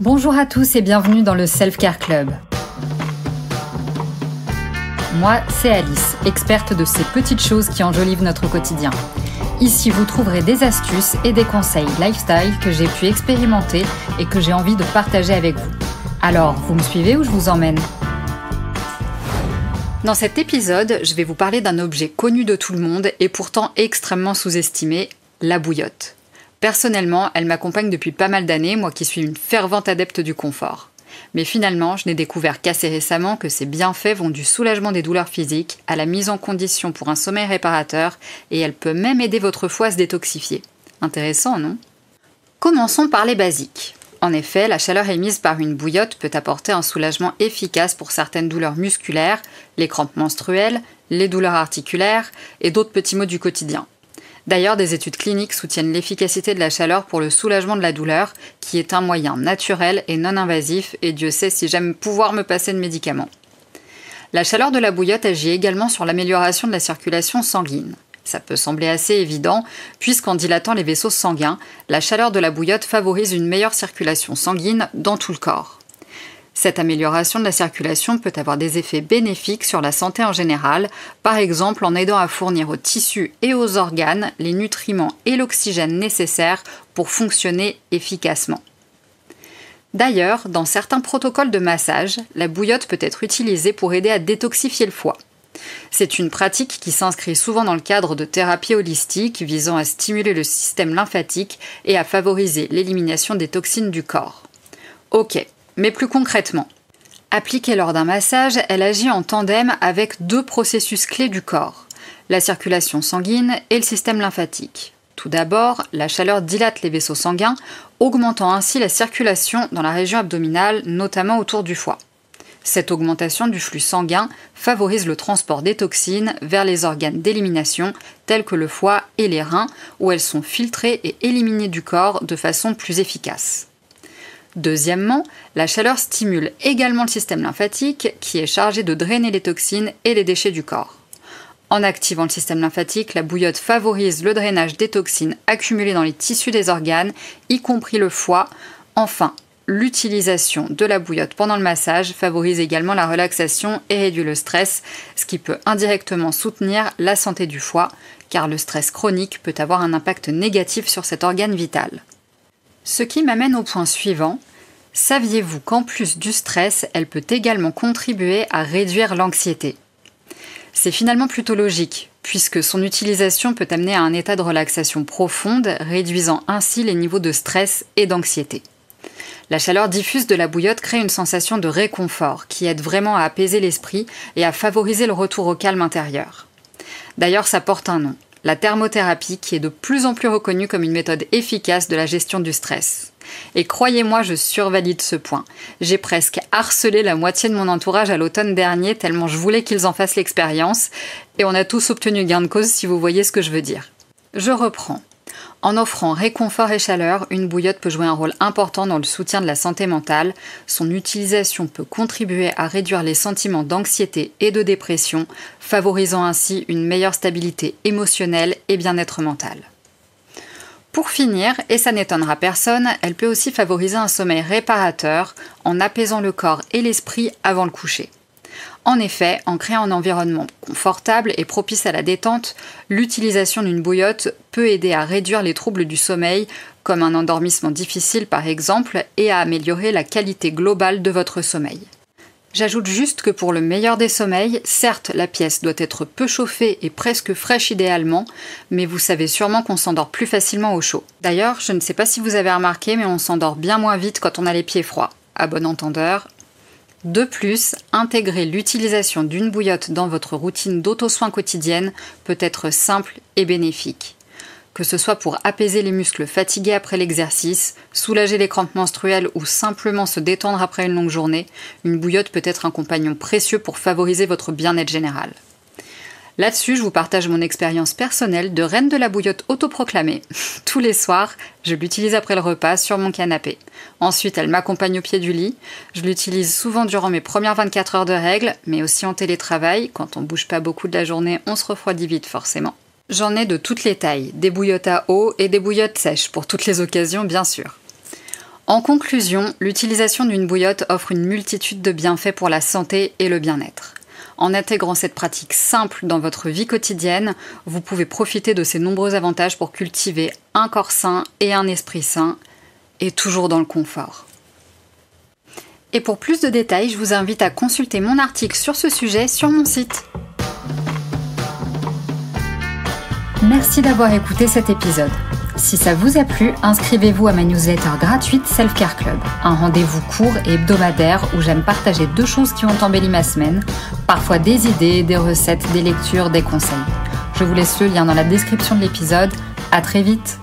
Bonjour à tous et bienvenue dans le Self Care Club. Moi, c'est Alice, experte de ces petites choses qui enjolivent notre quotidien. Ici, vous trouverez des astuces et des conseils lifestyle que j'ai pu expérimenter et que j'ai envie de partager avec vous. Alors, vous me suivez ou je vous emmène ? Dans cet épisode, je vais vous parler d'un objet connu de tout le monde et pourtant extrêmement sous-estimé, la bouillotte. Personnellement, elle m'accompagne depuis pas mal d'années, moi qui suis une fervente adepte du confort. Mais finalement, je n'ai découvert qu'assez récemment que ses bienfaits vont du soulagement des douleurs physiques à la mise en condition pour un sommeil réparateur et elle peut même aider votre foie à se détoxifier. Intéressant, non ? Commençons par les basiques. En effet, la chaleur émise par une bouillotte peut apporter un soulagement efficace pour certaines douleurs musculaires, les crampes menstruelles, les douleurs articulaires et d'autres petits maux du quotidien. D'ailleurs, des études cliniques soutiennent l'efficacité de la chaleur pour le soulagement de la douleur, qui est un moyen naturel et non invasif, et Dieu sait si j'aime pouvoir me passer de médicaments. La chaleur de la bouillotte agit également sur l'amélioration de la circulation sanguine. Ça peut sembler assez évident, puisqu'en dilatant les vaisseaux sanguins, la chaleur de la bouillotte favorise une meilleure circulation sanguine dans tout le corps. Cette amélioration de la circulation peut avoir des effets bénéfiques sur la santé en général, par exemple en aidant à fournir aux tissus et aux organes les nutriments et l'oxygène nécessaires pour fonctionner efficacement. D'ailleurs, dans certains protocoles de massage, la bouillotte peut être utilisée pour aider à détoxifier le foie. C'est une pratique qui s'inscrit souvent dans le cadre de thérapies holistiques visant à stimuler le système lymphatique et à favoriser l'élimination des toxines du corps. Ok. Mais plus concrètement, appliquée lors d'un massage, elle agit en tandem avec deux processus clés du corps, la circulation sanguine et le système lymphatique. Tout d'abord, la chaleur dilate les vaisseaux sanguins, augmentant ainsi la circulation dans la région abdominale, notamment autour du foie. Cette augmentation du flux sanguin favorise le transport des toxines vers les organes d'élimination, tels que le foie et les reins, où elles sont filtrées et éliminées du corps de façon plus efficace. Deuxièmement, la chaleur stimule également le système lymphatique qui est chargé de drainer les toxines et les déchets du corps. En activant le système lymphatique, la bouillotte favorise le drainage des toxines accumulées dans les tissus des organes, y compris le foie. Enfin, l'utilisation de la bouillotte pendant le massage favorise également la relaxation et réduit le stress, ce qui peut indirectement soutenir la santé du foie, car le stress chronique peut avoir un impact négatif sur cet organe vital. Ce qui m'amène au point suivant. Saviez-vous qu'en plus du stress, elle peut également contribuer à réduire l'anxiété ? C'est finalement plutôt logique, puisque son utilisation peut amener à un état de relaxation profonde, réduisant ainsi les niveaux de stress et d'anxiété. La chaleur diffuse de la bouillotte crée une sensation de réconfort qui aide vraiment à apaiser l'esprit et à favoriser le retour au calme intérieur. D'ailleurs, ça porte un nom. La thermothérapie qui est de plus en plus reconnue comme une méthode efficace de la gestion du stress. Et croyez-moi, je survalide ce point. J'ai presque harcelé la moitié de mon entourage à l'automne dernier tellement je voulais qu'ils en fassent l'expérience et on a tous obtenu gain de cause si vous voyez ce que je veux dire. Je reprends. En offrant réconfort et chaleur, une bouillotte peut jouer un rôle important dans le soutien de la santé mentale. Son utilisation peut contribuer à réduire les sentiments d'anxiété et de dépression, favorisant ainsi une meilleure stabilité émotionnelle et bien-être mental. Pour finir, et ça n'étonnera personne, elle peut aussi favoriser un sommeil réparateur en apaisant le corps et l'esprit avant le coucher. En effet, en créant un environnement confortable et propice à la détente, l'utilisation d'une bouillotte peut aider à réduire les troubles du sommeil, comme un endormissement difficile par exemple, et à améliorer la qualité globale de votre sommeil. J'ajoute juste que pour le meilleur des sommeils, certes la pièce doit être peu chauffée et presque fraîche idéalement, mais vous savez sûrement qu'on s'endort plus facilement au chaud. D'ailleurs, je ne sais pas si vous avez remarqué, mais on s'endort bien moins vite quand on a les pieds froids. À bon entendeur. De plus, intégrer l'utilisation d'une bouillotte dans votre routine d'auto-soin quotidienne peut être simple et bénéfique. Que ce soit pour apaiser les muscles fatigués après l'exercice, soulager les crampes menstruelles ou simplement se détendre après une longue journée, une bouillotte peut être un compagnon précieux pour favoriser votre bien-être général. Là-dessus, je vous partage mon expérience personnelle de reine de la bouillotte autoproclamée. Tous les soirs, je l'utilise après le repas sur mon canapé. Ensuite, elle m'accompagne au pied du lit. Je l'utilise souvent durant mes premières 24 heures de règles, mais aussi en télétravail. Quand on bouge pas beaucoup de la journée, on se refroidit vite forcément. J'en ai de toutes les tailles, des bouillottes à eau et des bouillottes sèches, pour toutes les occasions bien sûr. En conclusion, l'utilisation d'une bouillotte offre une multitude de bienfaits pour la santé et le bien-être. En intégrant cette pratique simple dans votre vie quotidienne, vous pouvez profiter de ces nombreux avantages pour cultiver un corps sain et un esprit sain, et toujours dans le confort. Et pour plus de détails, je vous invite à consulter mon article sur ce sujet sur mon site. Merci d'avoir écouté cet épisode. Si ça vous a plu, inscrivez-vous à ma newsletter gratuite Self Care Club, un rendez-vous court et hebdomadaire où j'aime partager 2 choses qui ont embelli ma semaine, parfois des idées, des recettes, des lectures, des conseils. Je vous laisse le lien dans la description de l'épisode. À très vite!